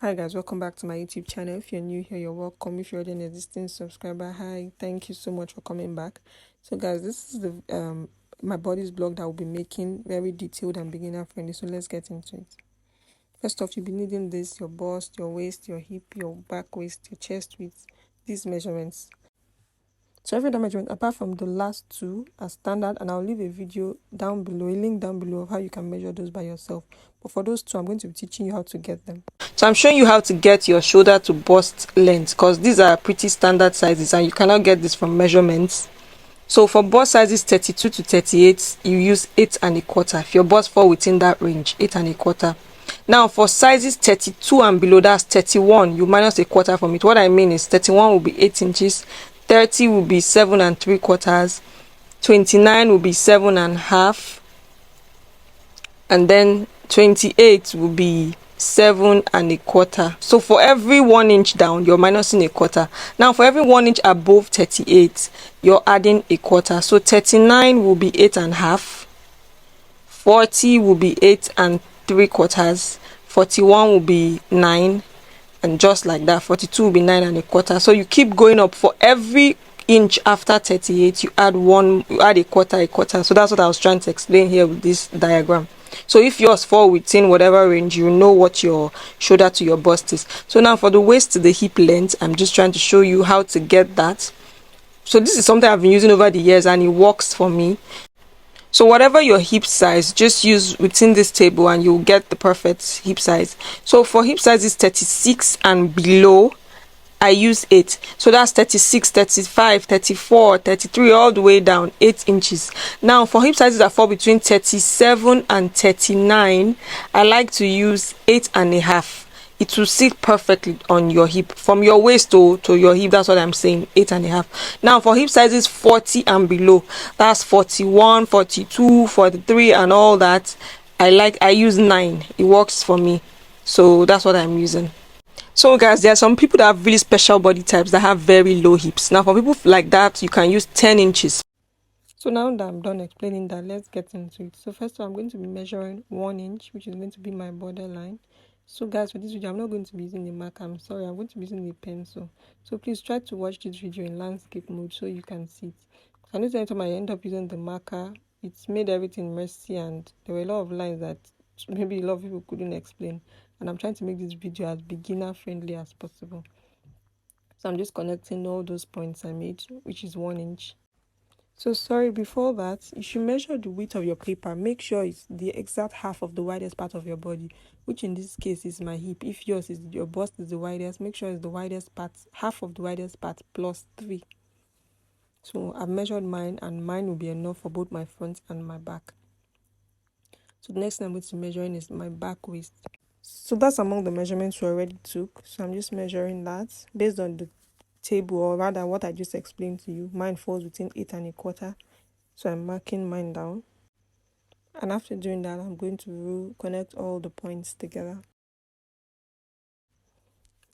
Hi guys, welcome back to my YouTube channel. If you're new here, you're welcome. If you're already an existing subscriber, hi, thank you so much for coming back. So guys, this is the my body's blog that I'll be making, very detailed and beginner friendly. So let's get into it. First off, you'll be needing this: your bust, your waist, your hip, your back waist, your chest width, these measurements. So every other measurement apart from the last two are standard, and I'll leave a video down below, a link down below of how you can measure those by yourself. But for those two, I'm going to be teaching you how to get them. So I'm showing you how to get your shoulder to bust length, because these are pretty standard sizes and you cannot get this from measurements. So for bust sizes 32 to 38, you use 8 1/4. If your bust fall within that range, 8 1/4. Now for sizes 32 and below, that's 31, you minus 1/4 from it. What I mean is 31 will be 8 inches, 30 will be 7 3/4, 29 will be 7 1/2, and then 28 will be 7 1/4. So for every 1 inch down, you're minusing 1/4. Now for every 1 inch above 38, you're adding 1/4. So 39 will be 8 1/2, 40 will be 8 3/4, 41 will be 9, and just like that, 42 will be 9 1/4. So you keep going up. For every inch after 38, you add 1/4. So that's what I was trying to explain here with this diagram. So if yours fall within whatever range, you know what your shoulder to your bust is. So now for the waist to the hip length, I'm just trying to show you how to get that. So this is something I've been using over the years and it works for me. So whatever your hip size, just use within this table and you'll get the perfect hip size. So for hip sizes 36 and below, I use 8. So that's 36, 35, 34, 33, all the way down, 8 inches. Now for hip sizes that fall between 37 and 39, I like to use 8 1/2. It will sit perfectly on your hip, from your waist to your hip. That's what I'm saying, 8 1/2. Now for hip sizes 40 and below, that's 41, 42, 43 and all that, I use 9. It works for me, so that's what I'm using. So guys, there are some people that have really special body types that have very low hips. Now for people like that, you can use 10 inches. So now that I'm done explaining that, let's get into it. So first of all, I'm going to be measuring 1 inch, which is going to be my borderline. So guys, for this video, I'm not going to be using a marker. I'm sorry, I'm going to be using a pencil. So please try to watch this video in landscape mode so you can see it. I know anytime I end up using the marker, it's made everything messy and there were a lot of lines that maybe a lot of people couldn't explain. And I'm trying to make this video as beginner friendly as possible. So I'm just connecting all those points I made, which is 1 inch. So sorry, before that, you should measure the width of your paper. Make sure it's the exact half of the widest part of your body, which in this case is my hip. If yours is your bust is the widest, make sure it's the widest part, half of the widest part plus 3. So I've measured mine and mine will be enough for both my front and my back. So the next thing I'm going to be measuring is my back waist. So that's among the measurements we already took. So I'm just measuring that based on the table, or rather what I just explained to you. Mine falls within 8 1/4. So I'm marking mine down. And after doing that, I'm going to connect all the points together.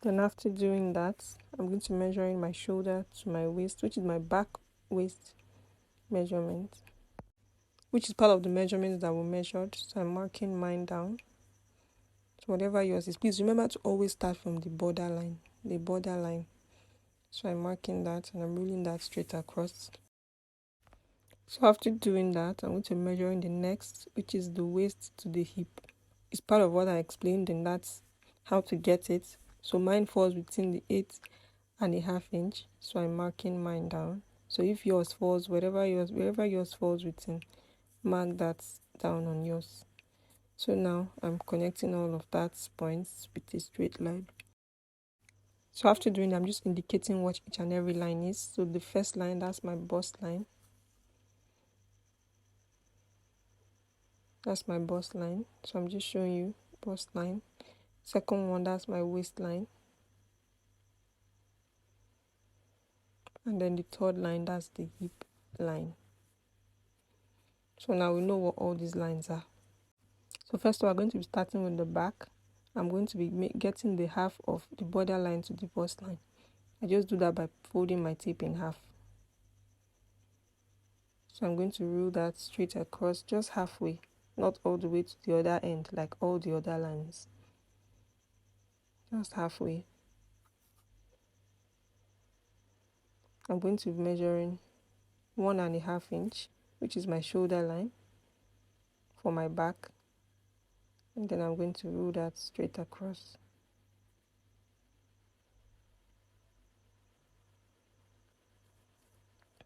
Then after doing that, I'm going to measure in my shoulder to my waist, which is my back waist measurement, which is part of the measurements that were measured. So I'm marking mine down. So whatever yours is, please remember to always start from the borderline. So I'm marking that and I'm ruling that straight across. So after doing that, I'm going to measure in the next, which is the waist to the hip. It's part of what I explained, and that's how to get it. So mine falls within the 8 1/2 inch. So I'm marking mine down. So if yours falls, wherever yours falls within, mark that down on yours. So now I'm connecting all of that points with a straight line. So after doing that, I'm just indicating what each and every line is. So the first line, that's my bust line. That's my bust line. So I'm just showing you bust line. Second one, that's my waistline. And then the third line, that's the hip line. So now we know what all these lines are. So first of all, I'm going to be starting with the back. I'm going to be getting the half of the borderline to the bust line. I just do that by folding my tape in half. So I'm going to rule that straight across, just halfway, not all the way to the other end like all the other lines. just halfway. I'm going to be measuring 1.5 inch, which is my shoulder line for my back, and then I'm going to rule that straight across.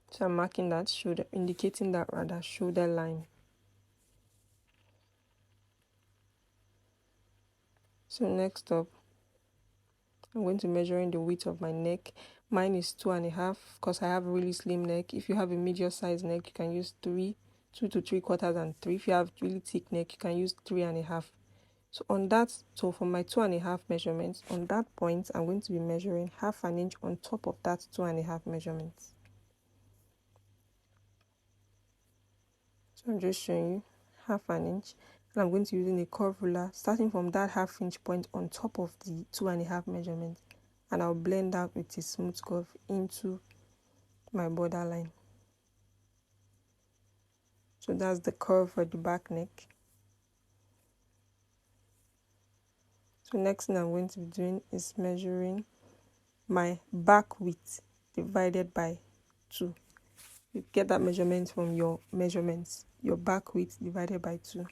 So I'm marking that shoulder, indicating that rather shoulder line. So next up, I'm going to measuring the width of my neck. Mine is 2.5 because I have a really slim neck. If you have a medium size neck, you can use 2 to 3/4 and 3. If you have really thick neck, you can use 3.5. So on that, so for my 2.5 measurements, on that point, I'm going to be measuring 1/2 inch on top of that 2.5 measurements. So I'm just showing you 1/2 inch, and I'm going to be using a curve ruler starting from that 1/2 inch point on top of the 2.5 measurements, and I'll blend that with a smooth curve into my borderline. So that's the curve for the back neck. So next thing I'm going to be doing is measuring my back width divided by 2. You get that measurement from your measurements, your back width divided by 2.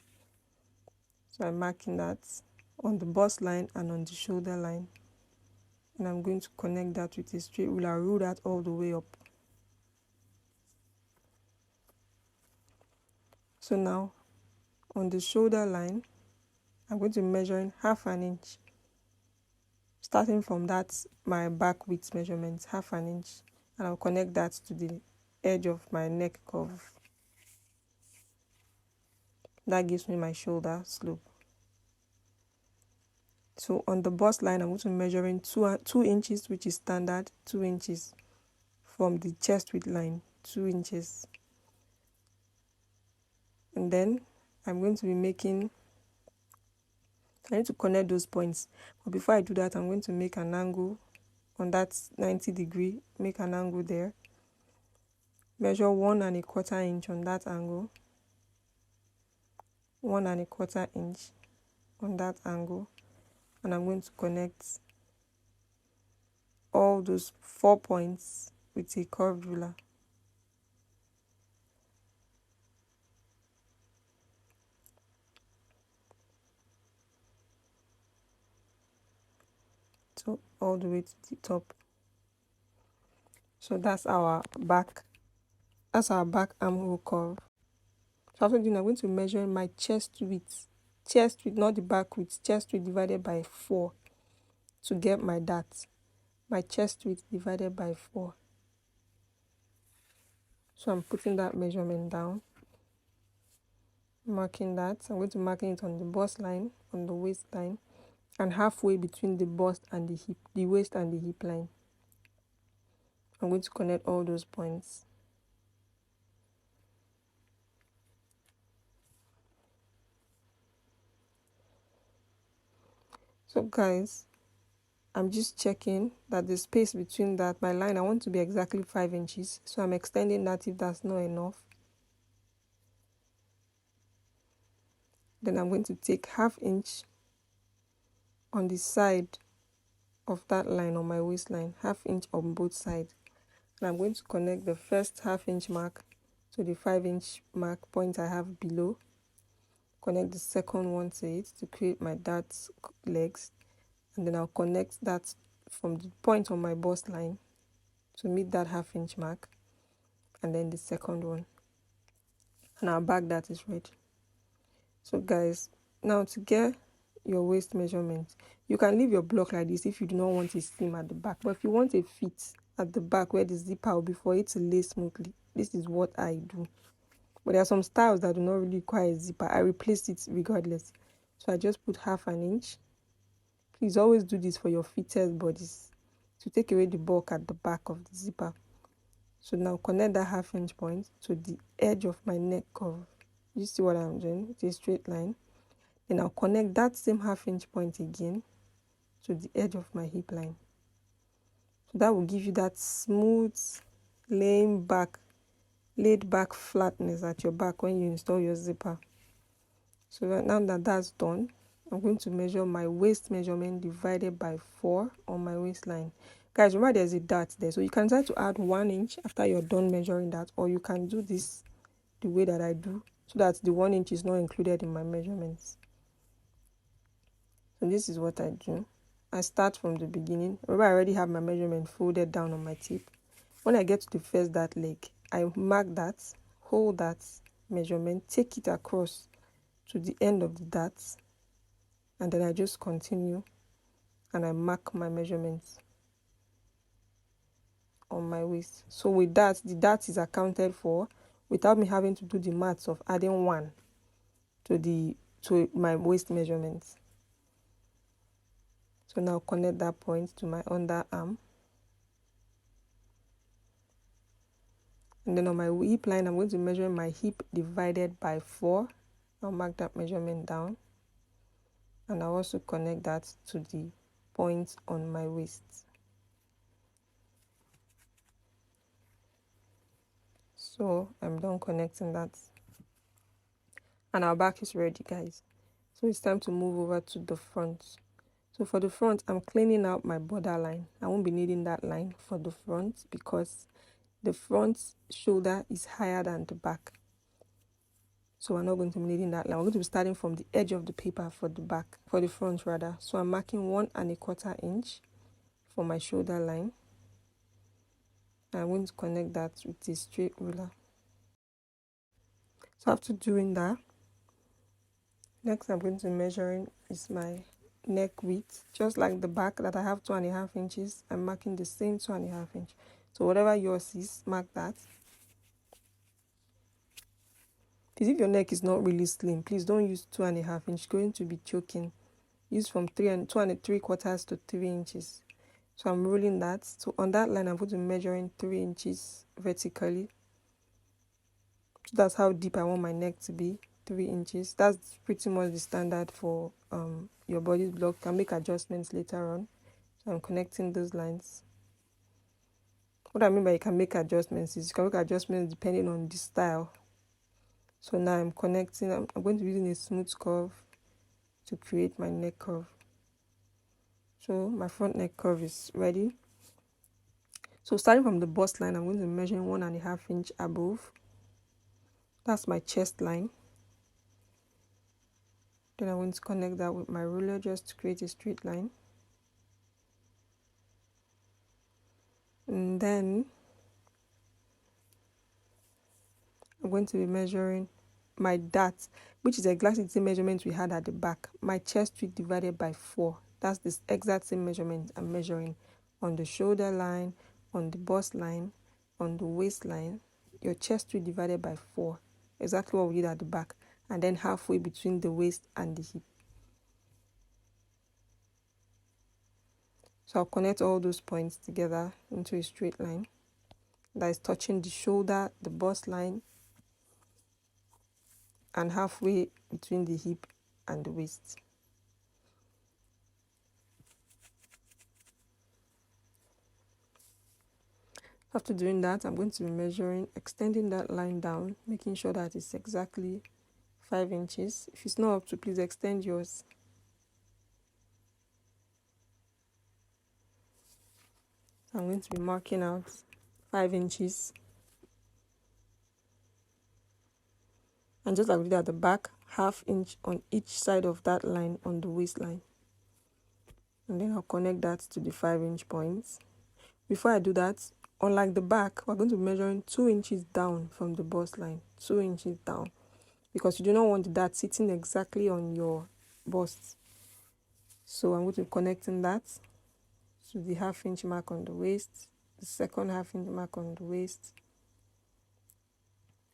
So I'm marking that on the bust line and on the shoulder line, and I'm going to connect that with a straight ruler. I'll rule that all the way up. So now on the shoulder line, I'm going to be measuring 1/2 inch, starting from that my back width measurement, 1/2 inch, and I'll connect that to the edge of my neck curve. That gives me my shoulder slope. So on the bust line, I'm going to be measuring 2 inches, which is standard, 2 inches from the chest width line, 2 inches. And then I'm going to be I need to connect those points. But before I do that, I'm going to make an angle on that 90 degree, make an angle there. Measure 1.25 inch on that angle. 1.25 inch on that angle. And I'm going to connect all those 4 points with a curved ruler. So all the way to the top. So that's our back armhole curve. So after doing, I'm going to measure my chest width, not the back width, chest width divided by 4 to get my chest width divided by 4. So I'm putting that measurement down, marking that. I'm going to mark it on the bust line, on the waistline, and halfway between the bust and the hip, the waist and the hip line. I'm going to connect all those points. So guys, I'm just checking that the space between that, my line, I want to be exactly 5 inches. So I'm extending that if that's not enough. Then I'm going to take 1/2 inch on the side of that line on my waistline, 1/2 inch on both sides. And I'm going to connect the first 1/2 inch mark to the 5 inch mark point I have below. Connect the second one to it to create my dart legs. And then I'll connect that from the point on my bust line to meet that 1/2 inch mark. And then the second one. And our back dart is ready. So guys, now to get your waist measurement, you can leave your block like this if you do not want a seam at the back. But if you want a fit at the back where the zipper will be for it to lay smoothly, this is what I do. But there are some styles that do not really require a zipper. I replace it regardless. So I just put 1/2 inch. Please always do this for your fitted bodies to take away the bulk at the back of the zipper. So now connect that 1/2 inch point to the edge of my neck curve. You see what I'm doing? It's a straight line. Then I'll connect that same 1/2 inch point again to the edge of my hip line. So that will give you that smooth, laid back flatness at your back when you install your zipper. So now that that's done, I'm going to measure my waist measurement divided by 4 on my waistline. Guys, remember there's a dot there, so you can try to add 1 inch after you're done measuring that, or you can do this the way that I do, so that the 1 inch is not included in my measurements. So this is what I do. I start from the beginning. Remember, I already have my measurement folded down on my tape. When I get to the first dart leg, I mark that, hold that measurement, take it across to the end of the dart, and then I just continue and I mark my measurements on my waist. So with that, the dart is accounted for without me having to do the maths of adding 1 to my waist measurements. So now connect that point to my underarm. And then on my hip line, I'm going to measure my hip divided by 4. I'll mark that measurement down. And I'll also connect that to the point on my waist. So I'm done connecting that. And our back is ready, guys. So it's time to move over to the front. So for the front, I'm cleaning out my border line. I won't be needing that line for the front because the front shoulder is higher than the back. So we're not going to be needing that line. We're going to be starting from the edge of the paper for the back, for the front rather. So I'm marking 1 1/4 inch for my shoulder line. I'm going to connect that with a straight ruler. So after doing that, next I'm going to be measuring is my neck width. Just like the back that I have 2 1/2 inches, I'm marking the same 2 1/2 inch. So whatever yours is, mark that. Because if your neck is not really slim, please don't use 2 1/2 inch. It's going to be choking. Use from 2 3/4 to 3 inches. So I'm rolling that. So on that line, I'm going to be measuring 3 inches vertically. So that's how deep I want my neck to be, 3 inches. That's pretty much the standard for your body block. You can make adjustments later on. So I'm connecting those lines. What I mean by you can make adjustments is you can make adjustments depending on the style. So now I'm connecting. I'm going to be using a smooth curve to create my neck curve. So my front neck curve is ready. So starting from the bust line, I'm going to measure 1 1/2 inch above. That's my chest line. Then I'm going to connect that with my ruler just to create a straight line. And then I'm going to be measuring my dart, which is exactly the same measurement we had at the back. My chest width divided by 4. That's the exact same measurement I'm measuring on the shoulder line, on the bust line, on the waistline. Your chest width divided by 4. Exactly what we did at the back. And then halfway between the waist and the hip. So I'll connect all those points together into a straight line that is touching the shoulder, the bust line, and halfway between the hip and the waist. After doing that, I'm going to be measuring, extending that line down, making sure that it's exactly 5 inches. If it's not up to, please extend yours. I'm going to be marking out 5 inches. And just like we did at the back, 1/2 inch on each side of that line on the waistline. And then I'll connect that to the 5 inch points. Before I do that, unlike the back, we're going to be measuring 2 inches down from the bust line. 2 inches down. Because you do not want that sitting exactly on your bust. So I'm going to be connecting that to the 1/2 inch mark on the waist, the second 1/2 inch mark on the waist,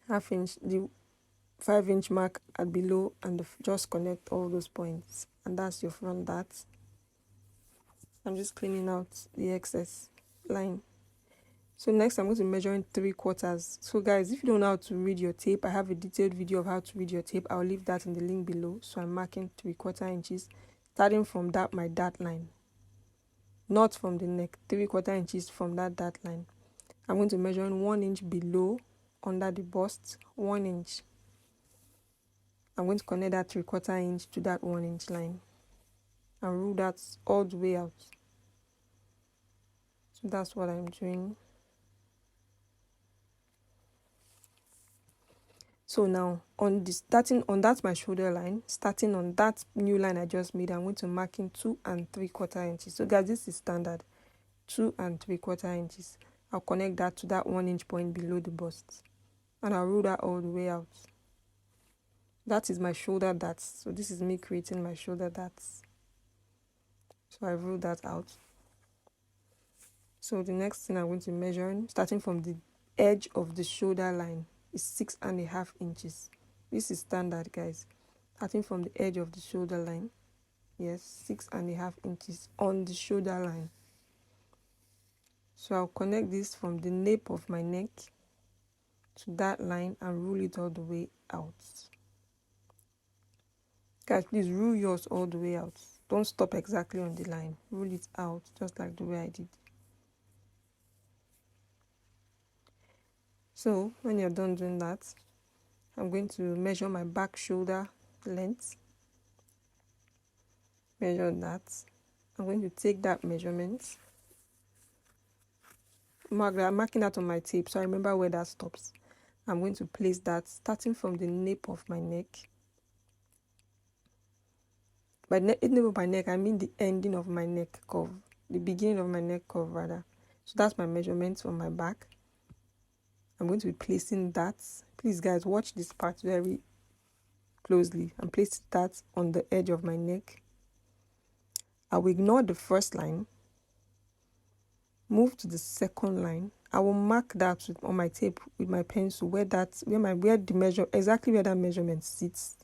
1/2 inch, the 5 inch mark at below, and just connect all those points. And that's your front dart. I'm just cleaning out the excess line. So next I'm going to be measuring 3/4. So guys, if you don't know how to read your tape, I have a detailed video of how to read your tape. I'll leave that in the link below. So I'm marking 3/4 inches, starting from that my dart line, not from the neck. 3/4 inches from that dart line. I'm going to be measuring 1 inch below under the bust, 1 inch. I'm going to connect that 3/4 inch to that 1 inch line and rule that all the way out. So that's what I'm doing. So now on this, starting on that my shoulder line, starting on that new line I just made, I'm going to mark in 2 3/4 inches. So guys, this is standard, 2 3/4 inches. I'll connect that to that 1 inch point below the bust, and I'll rule that all the way out. That is my shoulder darts. So this is me creating my shoulder darts. So I ruled that out. So the next thing I'm going to measure, starting from the edge of the shoulder line, is 6.5 inches. This is standard, guys. Starting from the edge of the shoulder line, yes, 6.5 inches on the shoulder line. So I'll connect this from the nape of my neck to that line and rule it all the way out. Guys, please rule yours all the way out. Don't stop exactly on the line. Rule it out just like the way I did. So when you're done doing that, I'm going to measure my back shoulder length. Measure that. I'm going to take that measurement. I'm marking that on my tape so I remember where that stops. I'm going to place that starting from the nape of my neck. By nape of my neck, I mean the ending of my neck curve, the beginning of my neck curve rather. So that's my measurement on my back. I'm going to be placing that. Please guys, watch this part very closely and place that on the edge of my neck. I will ignore the first line, move to the second line. I will mark that on my tape with my pencil where that measurement sits.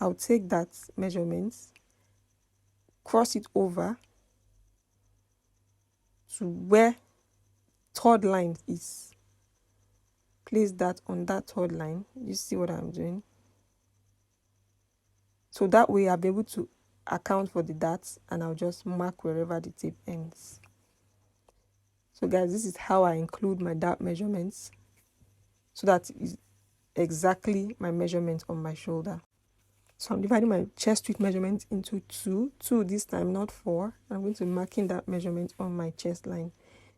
I'll take that measurement, cross it over to where third line is. Place that on that third line. You see what I'm doing? So that way I'll be able to account for the dots and I'll just mark wherever the tape ends. So guys, this is how I include my dart measurements so that is exactly my measurement on my shoulder. So I'm dividing my chest width measurement into two this time, not 4. I'm going to mark in that measurement on my chest line.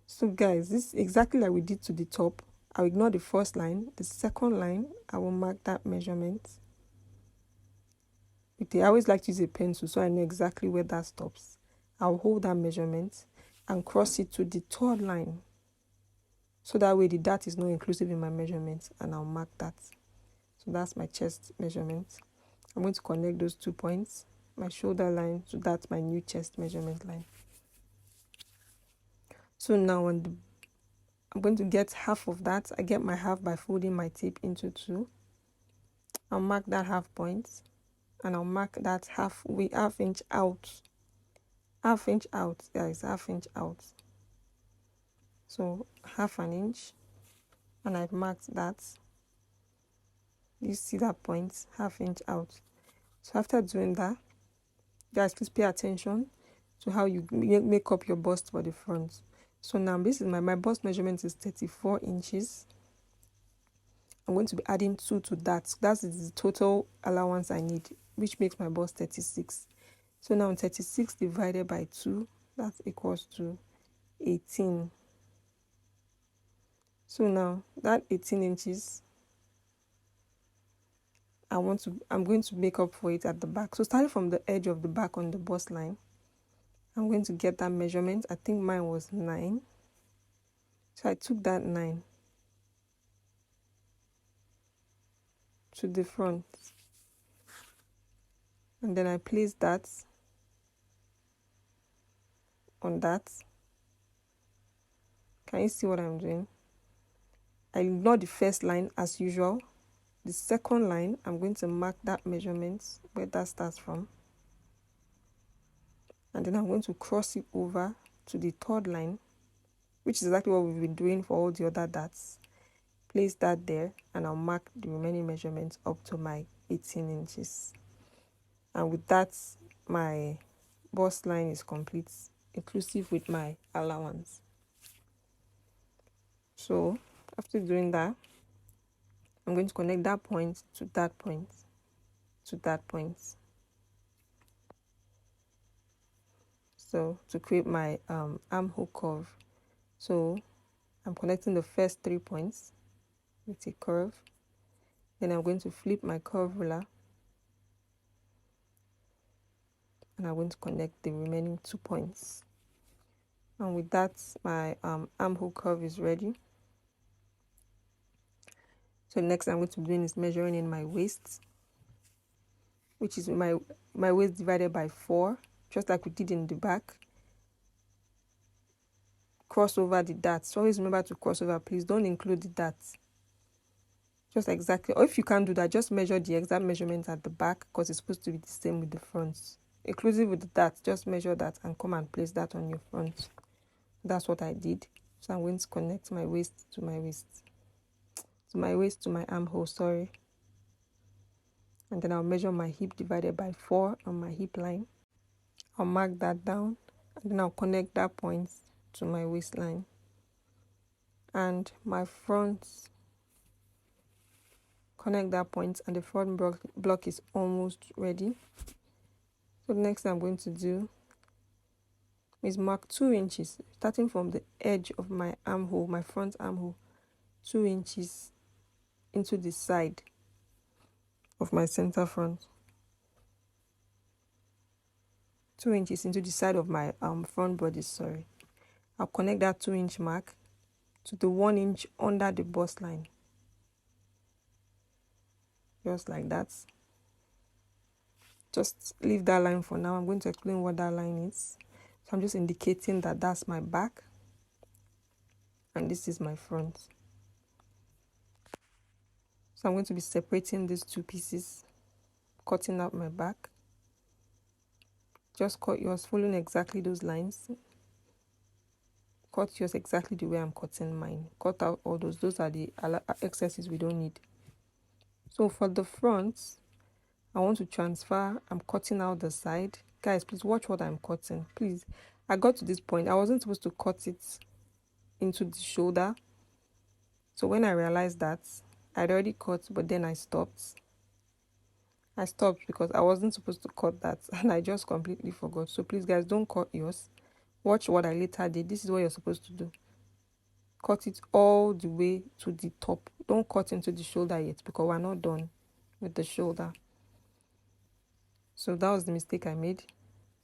So guys, this is exactly like we did to the top. I'll ignore the first line. The second line, I will mark that measurement. I always like to use a pencil so I know exactly where that stops. I'll hold that measurement and cross it to the third line. So that way the dart is not inclusive in my measurement, and I'll mark that. So that's my chest measurement. I'm going to connect those 2 points, my shoulder line to that my new chest measurement line. So now I'm going to get half of that. I get my half by folding my tape into 2. I'll mark that half point and I'll mark that half inch out. Half inch out, guys, half inch out. So half an inch, and I've marked that. You see that point, half inch out. So after doing that, guys, please pay attention to how you make up your bust for the front. So now this is my bust measurement is 34 inches. I'm going to be adding 2 to that. That is the total allowance I need, which makes my bust 36. So now 36 divided by 2, that equals to 18. So now that 18 inches, I'm going to make up for it at the back. So starting from the edge of the back on the bust line, I'm going to get that measurement. I think mine was 9. So I took that 9 to the front. And then I placed that on that. Can you see what I'm doing? I ignore the first line as usual. The second line, I'm going to mark that measurement where that starts from. And then I'm going to cross it over to the third line, which is exactly what we've been doing for all the other darts. Place that there, and I'll mark the remaining measurements up to my 18 inches. And with that, my bust line is complete, inclusive with my allowance. So after doing that, I'm going to connect that point to that point. to that point. So to create my armhole curve, so I'm connecting the first 3 points with a curve. Then I'm going to flip my curve ruler, and I'm going to connect the remaining 2 points. And with that, my armhole curve is ready. So next I'm going to be doing is measuring in my waist, which is my waist divided by 4, just like we did in the back. Cross over the darts. Always remember to cross over. Please don't include the darts. Just exactly, or if you can't do that, just measure the exact measurement at the back, because it's supposed to be the same with the front. Inclusive with the darts, just measure that and come and place that on your front. That's what I did. So I'm going to connect my waist to my waist. To my waist to my armhole, sorry. And then I'll measure my hip divided by 4 on my hip line. I'll mark that down, and then I'll connect that point to my waistline. And my front, connect that point, and the front block is almost ready. So the next thing I'm going to do is mark 2 inches, starting from the edge of my armhole, my front armhole, 2 inches into the side of my center front. 2 inches into the side of my front body, sorry. I'll connect that 2-inch mark to the 1 inch under the bust line. Just like that. Just leave that line for now. I'm going to explain what that line is. So I'm just indicating that that's my back and this is my front. So I'm going to be separating these 2 pieces, cutting out my back. Just cut yours following exactly those lines. Cut yours exactly the way I'm cutting mine. Cut out all those. Those are the excesses we don't need. So for the front, I want to transfer. I'm cutting out the side. Guys, please watch what I'm cutting. Please. I got to this point. I wasn't supposed to cut it into the shoulder. So when I realized that, I'd already cut, but then I stopped. I stopped because I wasn't supposed to cut that, and I just completely forgot. So please, guys, don't cut yours. Watch what I later did. This is what you're supposed to do. Cut it all the way to the top. Don't cut into the shoulder yet, because we're not done with the shoulder. So that was the mistake I made.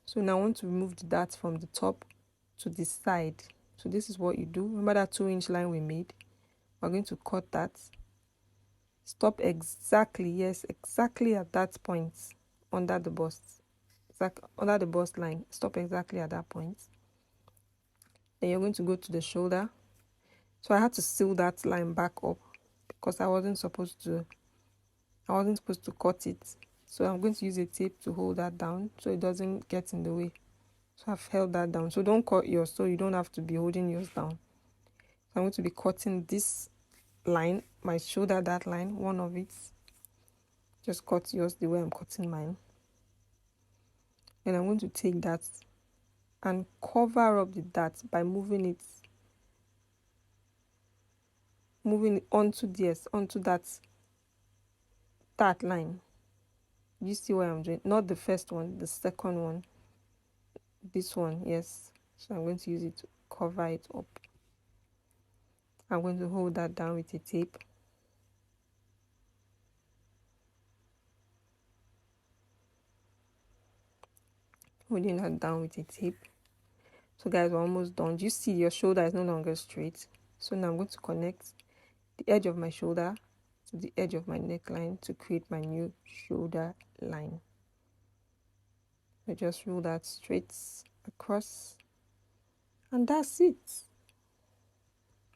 So now I want to remove the darts from the top to the side. So this is what you do. Remember that 2-inch line we made? We're going to cut that. Stop exactly, yes, exactly at that point under the bust. Under the bust line. Stop exactly at that point. Then you're going to go to the shoulder. So I had to seal that line back up because I wasn't supposed to cut it. So I'm going to use a tape to hold that down so it doesn't get in the way. So I've held that down. So don't cut yours, so you don't have to be holding yours down. So I'm going to be cutting this line, my shoulder, that line, one of it. Just cut yours the way I'm cutting mine. And I'm going to take that and cover up the dart by moving it onto that line. You see what I'm doing? Not the first one, the second one. This one, yes. So I'm going to use it to cover it up. I'm going to hold that down with a tape. Holding that down with a tape. So guys, we're almost done. Do you see your shoulder is no longer straight? So now I'm going to connect the edge of my shoulder to the edge of my neckline to create my new shoulder line. I just roll that straight across, and that's it.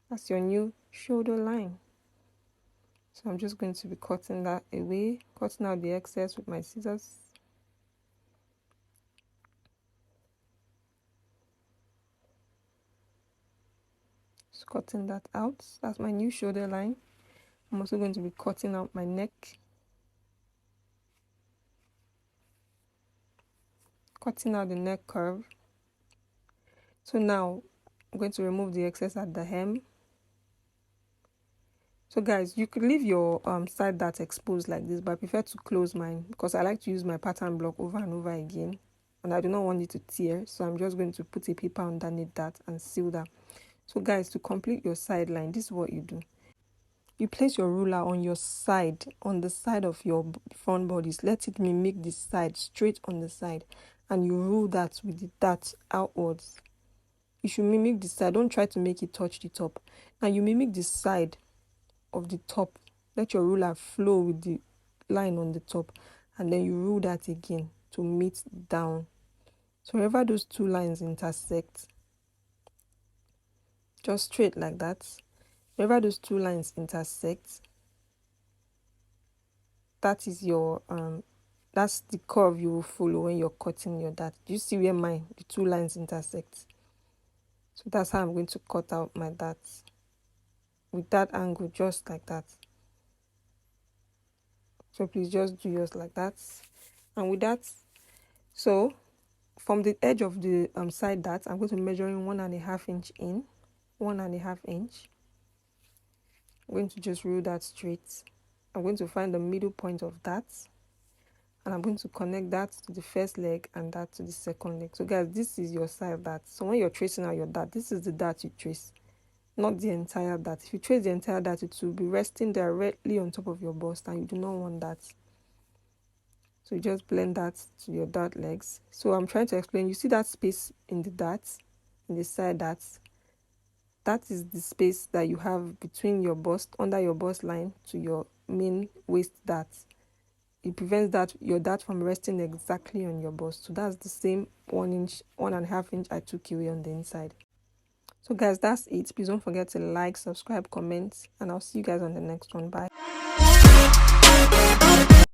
That's your new shoulder line. So I'm just going to be cutting that away, cutting out the excess with my scissors. Just cutting that out. That's my new shoulder line. I'm also going to be cutting out my neck. Cutting out the neck curve. So now I'm going to remove the excess at the hem. So guys, you could leave your side dart exposed like this, but I prefer to close mine because I like to use my pattern block over and over again, and I do not want it to tear. So I'm just going to put a paper underneath that and seal that. So guys, to complete your side line, this is what you do. You place your ruler on your side, on the side of your front bodice. Let it mimic the side, straight on the side, and you rule that with the dart outwards. You should mimic the side. Don't try to make it touch the top. Now you mimic the side of the top. Let your ruler flow with the line on the top, and then you rule that again to meet down. So wherever those two lines intersect, just straight like that. Wherever those two lines intersect, that is your that's the curve you will follow when you're cutting your dart. Do you see where the two lines intersect? So that's how I'm going to cut out my darts, with that angle, just like that. So please just do yours like that. And with that, so from the edge of the side dart, I'm going to measure in 1.5 inch in, 1.5 inch. I'm going to just rule that straight. I'm going to find the middle point of that, and I'm going to connect that to the first leg and that to the second leg. So guys, this is your side dart. So when you're tracing out your dart, this is the dart you trace, not the entire dart. If you trace the entire dart, it will be resting directly on top of your bust, and you do not want that. So you just blend that to your dart legs. So I'm trying to explain. You see that space in the darts, in the side darts? That is the space that you have between your bust, under your bust line, to your main waist dart. It prevents your dart from resting exactly on your bust. So that's the same 1 inch, 1.5 inch I took away on the inside. So guys, that's it. Please don't forget to like, subscribe, comment, and I'll see you guys on the next one. Bye.